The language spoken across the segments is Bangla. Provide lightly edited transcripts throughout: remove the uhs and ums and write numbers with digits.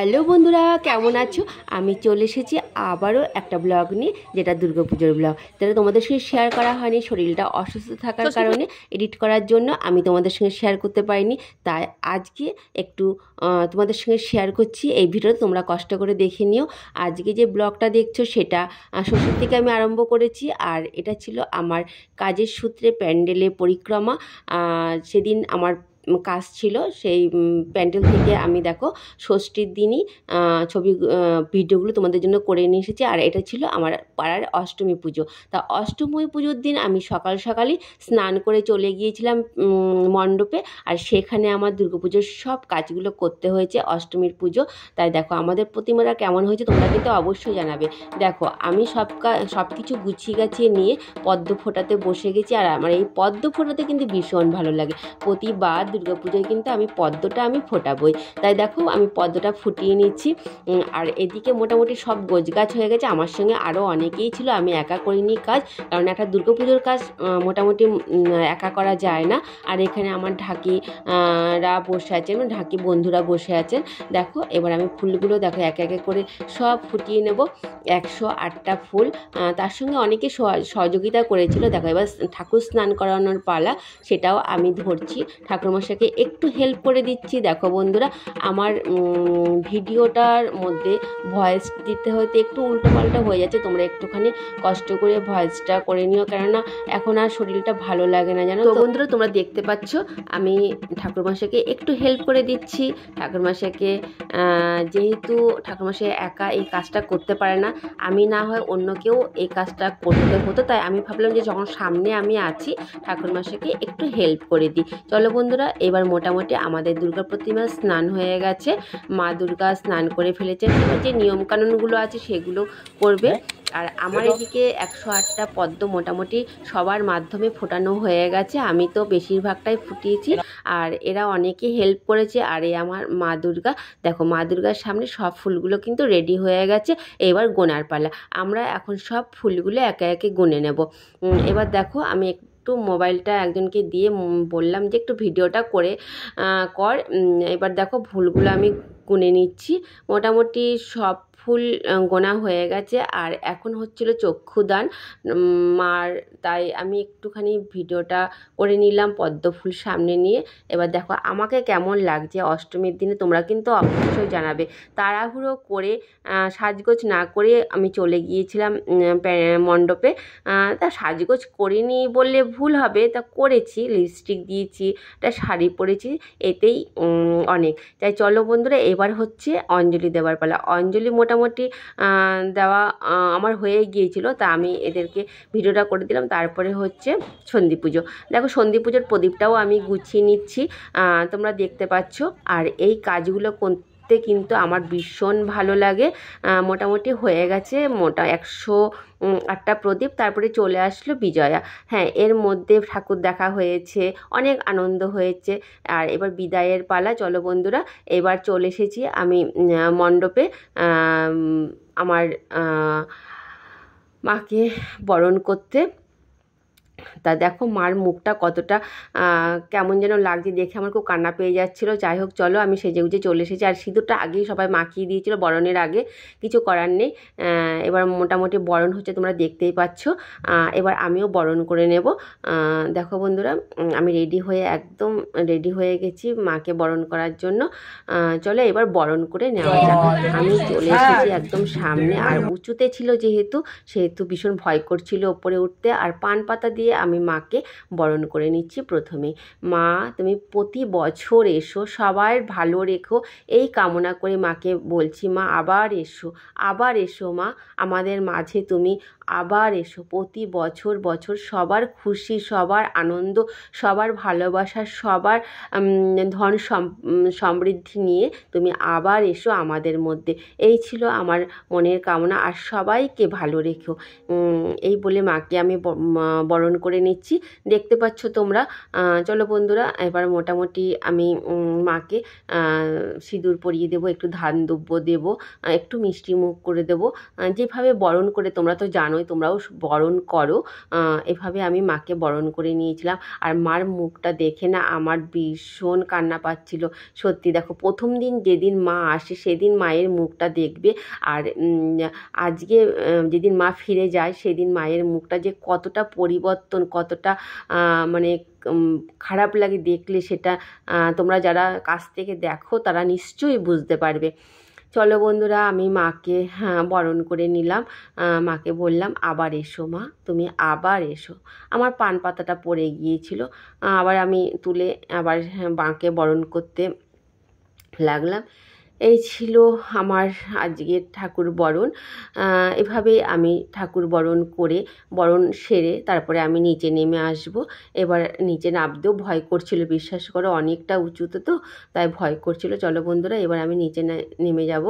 হ্যালো বন্ধুরা, কেমন আছো? আমি চলে এসেছি আবারও একটা ব্লগ নিয়ে, যেটা দুর্গাপুজোর ব্লগ। যেটা তোমাদের সঙ্গে শেয়ার করা হয়নি, শরীরটা অসুস্থ থাকার কারণে এডিট করার জন্য আমি তোমাদের সঙ্গে শেয়ার করতে পারিনি। তাই আজকে একটু তোমাদের সঙ্গে শেয়ার করছি। এই ভিডিওটা তোমরা কষ্ট করে দেখে নিও। আজকে যে ব্লগটা দেখছো সেটা শ্বশুর থেকে আমি আরম্ভ করেছি, আর এটা ছিল আমার কাজের সূত্রে প্যান্ডেলে পরিক্রমা। সেদিন আমার কাজ ছিল, সেই প্যান্ডেল থেকে আমি দেখো ষষ্ঠীর দিনই ভিডিওগুলো তোমাদের জন্য করে নিয়ে এসেছি। আর এটা ছিল আমার পাড়ার অষ্টমী পুজো। তা অষ্টমী পুজোর দিন আমি সকাল সকালই স্নান করে চলে গিয়েছিলাম মণ্ডপে, আর সেখানে আমার দুর্গাপুজোর সব কাজগুলো করতে হয়েছে অষ্টমীর পুজো। তাই দেখো আমাদের প্রতিমাটা কেমন হয়েছে তোমরা কিন্তু অবশ্যই জানাবে। দেখো আমি সব কিছু গুছিয়ে গাছিয়ে নিয়ে পদ্ম ফোটাতে বসে গেছি, আর আমার এই পদ্ম ফোটাতে কিন্তু ভীষণ ভালো লাগে। প্রতিবার দুর্গাপুজোয় কিন্তু আমি পদ্মটা ফোটাবই। তাই দেখো আমি পদ্মটা ফুটিয়ে নিচ্ছি। আর এদিকে মোটামুটি সব গোছগাছ হয়ে গেছে। আমার সঙ্গে আরও অনেকেই ছিল, আমি একা করিনি কাজ, কারণ একটা দুর্গাপুজোর কাজ মোটামুটি একা করা যায় না। আর এখানে আমার ঢাকিরা বসে আছেন, ঢাকি বন্ধুরা বসে আছেন। দেখো এবার আমি ফুলগুলো দেখো একে একে করে সব ফুটিয়ে নেব। 108টা ফুল, তার সঙ্গে অনেকে সহযোগিতা করেছিল। দেখো এবার ঠাকুর স্নান করানোর পালা, সেটাও আমি ধরছি, ঠাকুরমশাইকে একটু হেল্প করে দিচ্ছি। দেখো বন্ধুরা, আমার ভিডিওটার মধ্যে ভয়েস দিতে হয়তো একটু উল্টোপাল্টা হয়ে যাচ্ছে, তোমরা একটুখানি কষ্ট করে ভয়েসটা করে নিও, কেননা এখন আর শরীরটা ভালো লাগে না, জানো তো বন্ধুরা। তোমরা দেখতে পাচ্ছ আমি ঠাকুরমশাইকে একটু হেল্প করে দিচ্ছি। ঠাকুরমশাইকে যেহেতু ঠাকুরমশাই একা এই কাজটা করতে পারে না, আমি না হয় অন্য কেউ এই কাজটা করতে হতো, তাই আমি ভাবলাম যে যখন সামনে আমি আছি ঠাকুরমশাইকে একটু হেল্প করে দিই। চলো বন্ধুরা, এবার মোটামুটি আমাদের দুর্গা প্রতিমা স্নান হয়ে গেছে, মা দুর্গা স্নান করে ফেলেছেন। এবার যে নিয়মকানুনগুলো আছে সেগুলো করবে। আর আমার এদিকে 108টা পদ্ম মোটামুটি সবার মাধ্যমে ফোটানো হয়ে গেছে, আমি তো বেশিরভাগটাই ফুটিয়েছি, আর এরা অনেকে হেল্প করেছে। আর এই আমার মা দুর্গা, দেখো মা দুর্গার সামনে সব ফুলগুলো কিন্তু রেডি হয়ে গেছে। এবার গোনার পালা, আমরা এখন সব ফুলগুলো একে একে গুনে নেব। এবার দেখো আমি একটু মোবাইলটা একজনকে দিয়ে বললাম যে একটু ভিডিওটা করে কর। এবার দেখো ফুলগুলো আমি গুনে নিচ্ছি। মোটামুটি সব ফুল গোনা হয়ে গেছে, আর এখন হচ্ছিল চক্ষুদান মার, তাই আমি একটুখানি ভিডিওটা করে নিলাম পদ্ম ফুল সামনে নিয়ে। এবার দেখো আমাকে কেমন লাগছে অষ্টমীর দিনে, তোমরা কিন্তু অবশ্যই জানাবে। তাড়াহুড়ো করে সাজগোজ না করে আমি চলে গিয়েছিলাম মণ্ডপে। তা সাজগোজ করিনি বললে ভুল হবে, তা করেছি, লিপস্টিক দিয়েছি, একটা শাড়ি পরেছি, এতেই অনেক। তাই চলো বন্ধুরা, এবার হচ্ছে অঞ্জলি দেওয়ার পালা। অঞ্জলি মোটামুটি দেওয়া আমার হয়ে গিয়েছিল, তা আমি এদেরকে ভিডিওটা করে দিলাম। তারপরে হচ্ছে সন্ধি পুজো। দেখো সন্ধি পুজোর প্রদীপটাও আমি গুছিয়ে নিচ্ছি, তোমরা দেখতে পাচ্ছ। আর এই কাজগুলো কিন্তু আমার ভীষণ ভালো লাগে। মোটামুটি হয়ে গেছে 108টা প্রদীপ। তারপরে চলে আসলো বিজয়া। হ্যাঁ, এর মধ্যে ঠাকুর দেখা হয়েছে, অনেক আনন্দ হয়েছে। আর এবার বিদায়ের পালা। চলো বন্ধুরা, এবার চলে এসেছি আমি মণ্ডপে আমার মাকে বরণ করতে। তা দেখো মার মুখটা কতটা কেমন যেন লাগছে, দেখে আমার খুব কান্না পেয়ে যাচ্ছিলো। যাই হোক চলো, আমি সেজেগুজে চলে এসেছি। আর সিঁদুরটা আগেই সবাই মাখিয়ে দিয়েছিল বরণের আগে, কিছু করার নেই। এবার মোটামুটি বরণ হচ্ছে, তোমরা দেখতেই পাচ্ছ। এবার আমিও বরণ করে নেব। দেখো বন্ধুরা, আমি একদম রেডি হয়ে গেছি মাকে বরণ করার জন্য। চলো এবার বরণ করে নেওয়া যাক। আমি চলে এসেছি একদম সামনে, আর উঁচুতে ছিল সেহেতু ভীষণ ভয় করছিল ওপরে উঠতে। আর পান পাতা দিয়ে আমি মাকে বরণ করে নিচ্ছি প্রথমে। মা তুমি প্রতি বছর এসো, সবার ভালো রেখো, এই কামনা করে মাকে বলছি, মা আবার এসো মা আমাদের মাঝে, তুমি আবার এসো। প্রতি বছর সবার খুশি, সবার আনন্দ, সবার ভালোবাসা, সবার ধন সমৃদ্ধি নিয়ে তুমি আবার এসো আমাদের মধ্যে। এই ছিল আমার মনের কামনা। আর সবাইকে ভালো রেখো, এই বলে মাকে আমি বরণ বরণ করে নিচ্ছি, দেখতে পাচ্ছ তোমরা। চলো বন্ধুরা, এবার মোটামুটি আমি মাকে সিঁদুর পরিয়ে দেবো, একটু ধান দুব্য দেবো, একটু মিষ্টি মুখ করে দেবো। যেভাবে বরণ করে তোমরা তো জানোই, তোমরাও বরণ করো। এভাবে আমি মাকে বরণ করে নিয়েছিলাম। আর মার মুখটা দেখে না আমার ভীষণ কান্না পাচ্ছিল। সত্যি দেখো, প্রথম দিন যেদিন মা আসে সেদিন মায়ের মুখটা দেখবে, আর আজকে যেদিন মা ফিরে যায় সেদিন মায়ের মুখটা যে কতটা পরিবর্তন, কতটা মানে খারাপ লাগে দেখলে, সেটা তোমরা যারা কাছ থেকে দেখো তারা নিশ্চয়ই বুঝতে পারবে। চলো বন্ধুরা, আমি মাকে বরণ করে নিলাম। মাকে বললাম, আবার এসো মা, তুমি আবার এসো। আমার পান পাতাটা পড়ে গিয়েছিল, আবার আমি তুলে আবার মাকে বরণ করতে লাগলাম। এই ছিল আমার আজকের ঠাকুর বরণ। এভাবেই আমি ঠাকুর বরণ করে, বরণ সেরে তারপরে আমি নিচে নেমে আসব। এবার নিচে নামতেও ভয় করছিল, বিশ্বাস করো, অনেকটা উঁচুতে তো, তাই ভয় করছিল। চলো বন্ধুরা, এবার আমি নিচে নেমে যাব।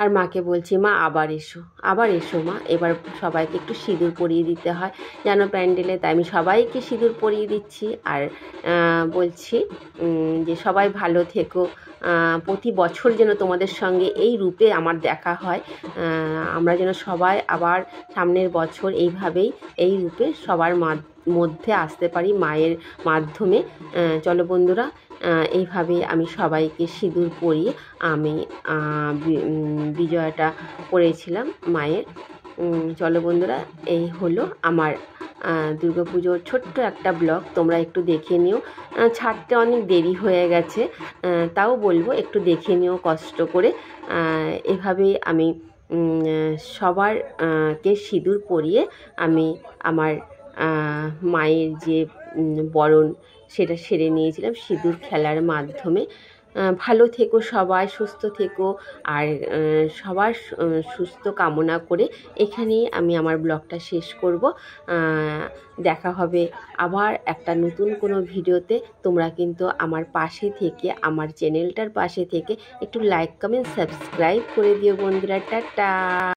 আর মাকে বলছি, মা আবার এসো, আবার এসো মা। এবার সবাইকে একটু সিঁদুর পরিয়ে দিতে হয় যেন প্যান্ডেলে, তাই আমি সবাইকে সিঁদুর পরিয়ে দিচ্ছি। আর বলছি যে সবাই ভালো থেকো, প্রতি বছর যেন তোমাদের সঙ্গে এই রূপে আমার দেখা হয়, আমরা যেন সবাই আবার সামনের বছর এইভাবেই এই রূপে সবার মধ্যে আসতে পারি মায়ের মাধ্যমে। চলো বন্ধুরা, এইভাবে আমি সবাইকে সিঁদুর পরিয়ে আমি বিজয়াটা করেছিলাম মায়ের। চলো বন্ধুরা, এই হলো আমার দুর্গাপুজোর ছোট্ট একটা ব্লগ, তোমরা একটু দেখে নিও। ছাড়তে অনেক দেরি হয়ে গেছে, তাও বলবো একটু দেখে নিও কষ্ট করে। এভাবেই আমি সবার কে সিঁদুর পরিয়ে আমি আমার মায়ের যে বরণ সেটা সেরে নিয়েছিলাম সিঁদুর খেলার মাধ্যমে। ভালো থেকো সবাই, সুস্থ থেকো, আর সবার সুস্থ কামনা করে এখানেই আমি আমার ব্লগটা শেষ করব। দেখা হবে আবার একটা নতুন কোনো ভিডিওতে। তোমরা কিন্তু আমার পাশে থেকে, আমার চ্যানেলটার পাশে থেকে একটু লাইক, কমেন্ট, সাবস্ক্রাইব করে দিও বন্ধুরা। টাটা।